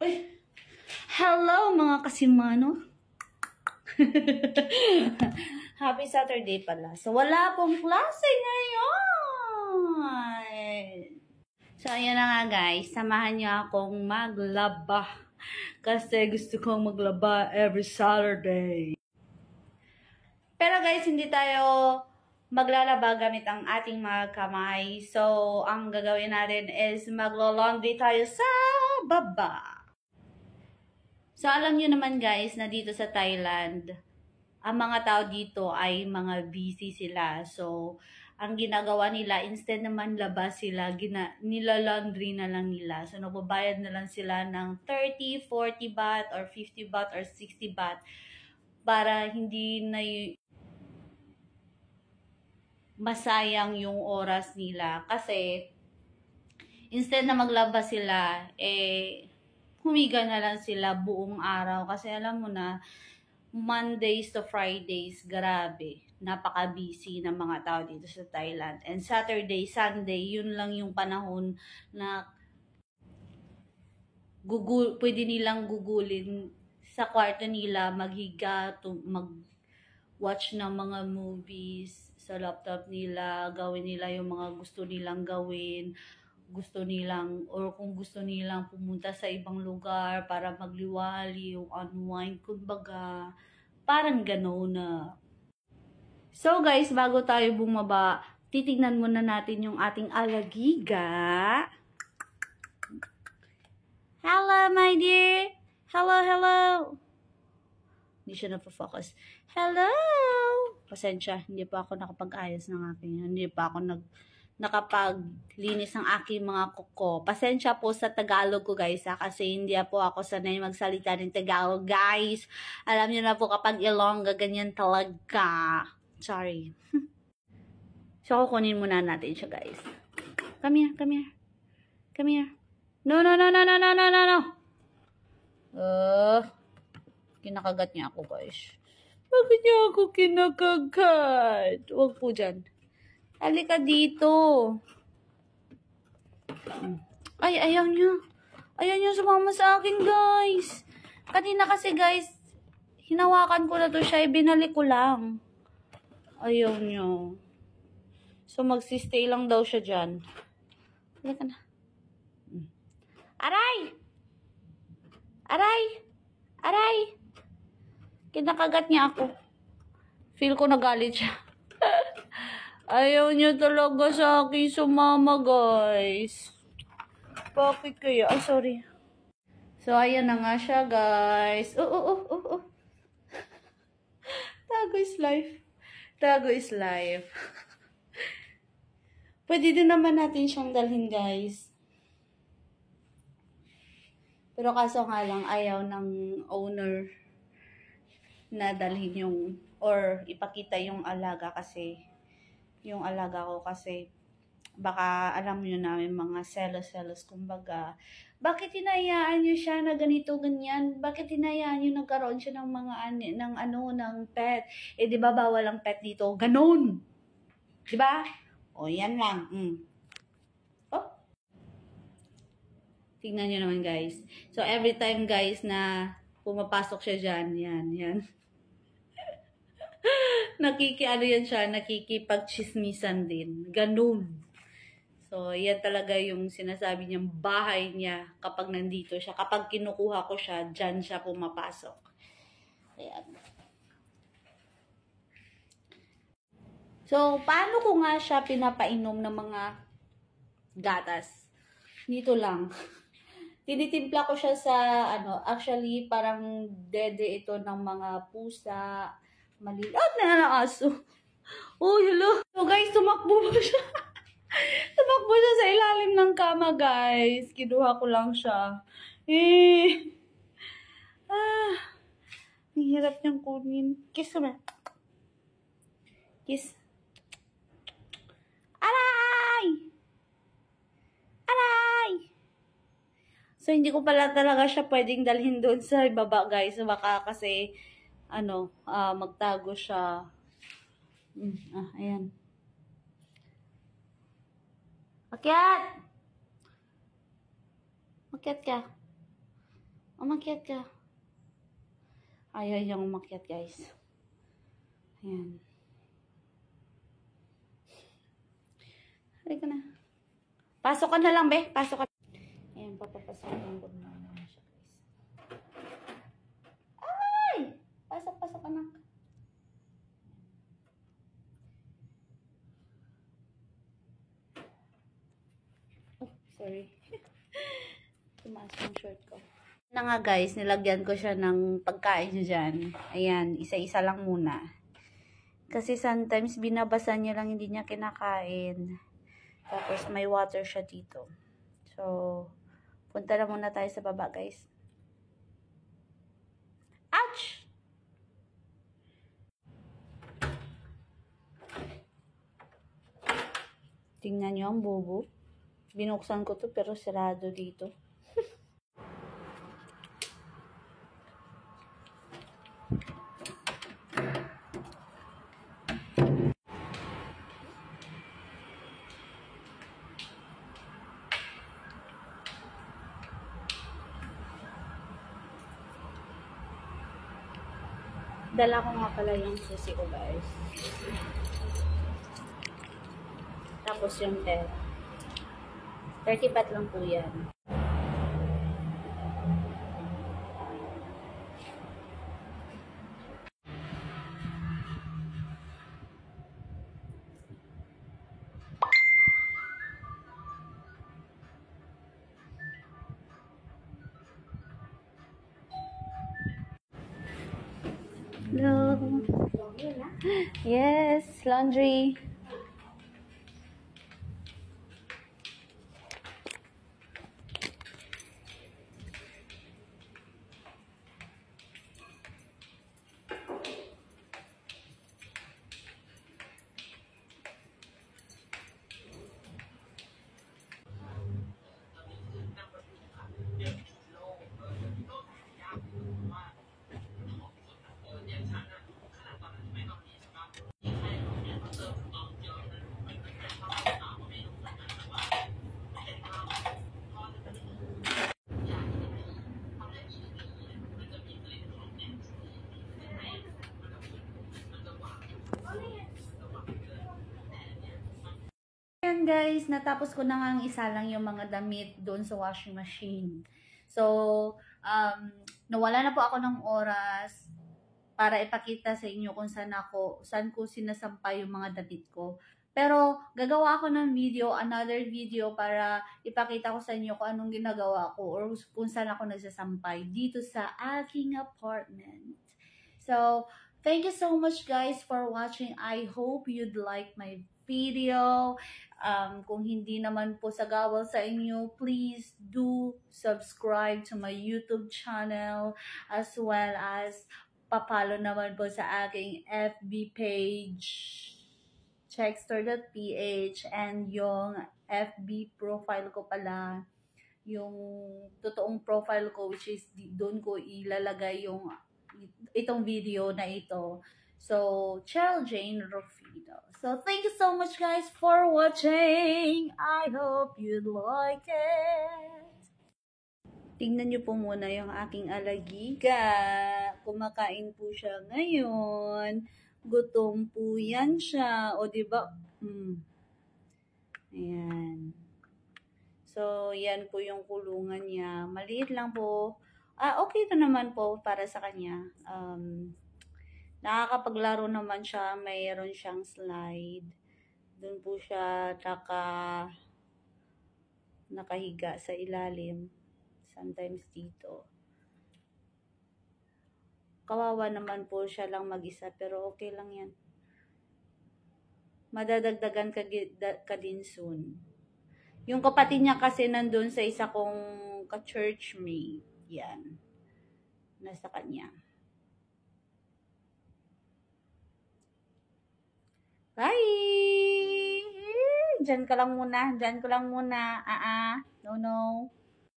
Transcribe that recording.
Uy! Hello mga kasimano! Happy Saturday pala. So, wala akong klase ngayon! So, ayan na nga guys. Samahan niyo akong maglaba. Kasi gusto kong maglaba every Saturday. Pero guys, hindi tayo maglalaba gamit ang ating mga kamay. So, ang gagawin natin is maglo-laundry tayo sa baba. So, alam nyo naman guys na dito sa Thailand, ang mga tao dito ay mga busy sila. So, ang ginagawa nila, instead naman laba sila, nila-laundry na lang nila. So, nagbabayad na lang sila ng 30, 40 baht, or 50 baht, or 60 baht para hindi na masayang yung oras nila. Kasi, instead na maglaba sila, humiga na lang sila buong araw. Kasi alam mo na, Mondays to Fridays, grabe, napaka-busy ng mga tao dito sa Thailand. And Saturday, Sunday, yun lang yung panahon na pwede nilang gugulin sa kwarto nila, maghiga, mag-watch ng mga movies sa laptop nila, gawin nila yung mga gusto nilang gawin, or kung gusto nilang pumunta sa ibang lugar para magliwali, yung unwind, kumbaga, parang gano'n na. So guys, bago tayo bumaba, titignan muna natin yung ating alagiga. Hello, my dear! Hello, hello! Hindi siya napofocus. Hello! Pasensya, hindi pa ako nakapag-ayos ng aking, hindi pa ako nakapaglinis ng aking mga kuko. Pasensya po sa Tagalog ko guys kasi hindi po ako sanay magsalita ng Tagalog guys. Alam niyo na po kapag Ilongga, ganyan talaga. Sorry. So, kukunin muna natin siya guys. Come here, come here. Come here. No, no, no, no, no, no, no, no, no. Kinakagat niya ako guys. Bakit niya ako kinakagat? Huwag po dyan. Halika dito. Ay, ayaw niya. Ayaw niya sumama sa akin, guys. Kanina kasi, guys, hinawakan ko na to siya. Binalik ko lang. Ayaw niya. So, magsistay lang daw siya dyan. Halika na. Aray! Aray! Aray! Kinakagat niya ako. Feel ko nagalit siya. Ayaw niyo talaga sa akin sumama, guys. Bakit kaya? Ay, sorry. So, ayan na nga siya, guys. Tago is life. Tago is life. Pwede din naman natin siyang dalhin, guys. Pero kaso nga lang, ayaw ng owner na dalhin yung, or ipakita yung alaga kasi, baka alam nyo na may mga selos-selos, kumbaga, bakit hinayaan nyo siya na ganito, ganyan? Bakit hinayaan nyo nagkaroon siya ng mga, ng pet? Di ba bawal ang pet dito? Ganon! Di ba? O, yan lang. Oh. Tingnan nyo naman, guys. So, every time, guys, na pumapasok siya dyan, yan. Nakikipag-chismisan din. Ganun. So, yan talaga yung sinasabi niyang bahay niya kapag nandito siya. Kapag kinukuha ko siya, dyan siya pumapasok. Ayan. So, paano ko nga siya pinapainom ng mga gatas? Dito lang. Tinitimpla ko siya sa, actually, parang dede ito ng mga pusa, maliit na aso. Oh, hello. So, guys, tumakbo po siya. Tumakbo siya sa ilalim ng kama, guys. Kinuha ko lang siya. Ang hirap niyang kunin. Kiss ko na. Kiss. Aray! Aray! So, hindi ko pala talaga siya pwedeng dalhin doon sa ibaba, guys. Baka kasi, magtago siya. Ayan. Akyat! Akyat ka. Umakyat ka. Ayaw niyang umakyat, guys. Ayan. Halika na. Pasok ka na lang, be. Pasok ka. Ayan, papapasokin ko na siya, guys. Ay! Pasok, anak. Oh, sorry. Tumaas yung short ko. Na nga guys, nilagyan ko siya ng pagkain dyan. Ayan, isa-isa lang muna. Kasi sometimes binabasa niya lang, hindi niya kinakain. Tapos may water siya dito. So, punta na muna tayo sa baba guys. Ouch! Tingnan niyo ang bobo. Binuksan ko to pero sarado dito. Dala ko nga pala yung susi ko guys. Tapos yung tel. 30 baht lang po yan. Hello. Yes, laundry. Ayan guys, natapos ko na nga ang isa lang yung mga damit doon sa washing machine. So, nawala na po ako ng oras para ipakita sa inyo kung saan ko sinasampay yung mga damit ko. Pero, gagawa ako ng video, another video para ipakita ko sa inyo kung anong ginagawa ko or kung saan ako nagsasampay dito sa aking apartment. So, thank you so much guys for watching. I hope you'd like my video. Kung hindi naman po sagawal sa inyo, please do subscribe to my YouTube channel as well as papalo naman po sa aking FB page checkstore.ph and yung FB profile ko pala, yung totoong profile ko which is doon ko ilalagay yung itong video na ito. So, Cheryl Jane Rufino. So, thank you so much guys for watching. I hope you like it. Tingnan nyo po muna yung aking alagiga. Kumakain po siya ngayon. Gutom po yan siya. O, diba? Ayan. So, yan po yung kulungan niya. Maliit lang po. Okay na naman po para sa kanya. Nakakapaglaro naman siya. Mayroon siyang slide. Doon po siya nakahiga sa ilalim. Sometimes dito. Kawawa naman po siya lang mag-isa. Pero okay lang yan. Madadagdagan ka din soon. Yung kapatid niya kasi nandun sa isa kong ka-churchmate. Yan. Nasa kanya. Bye! Diyan ka lang muna. Diyan ko lang muna. No.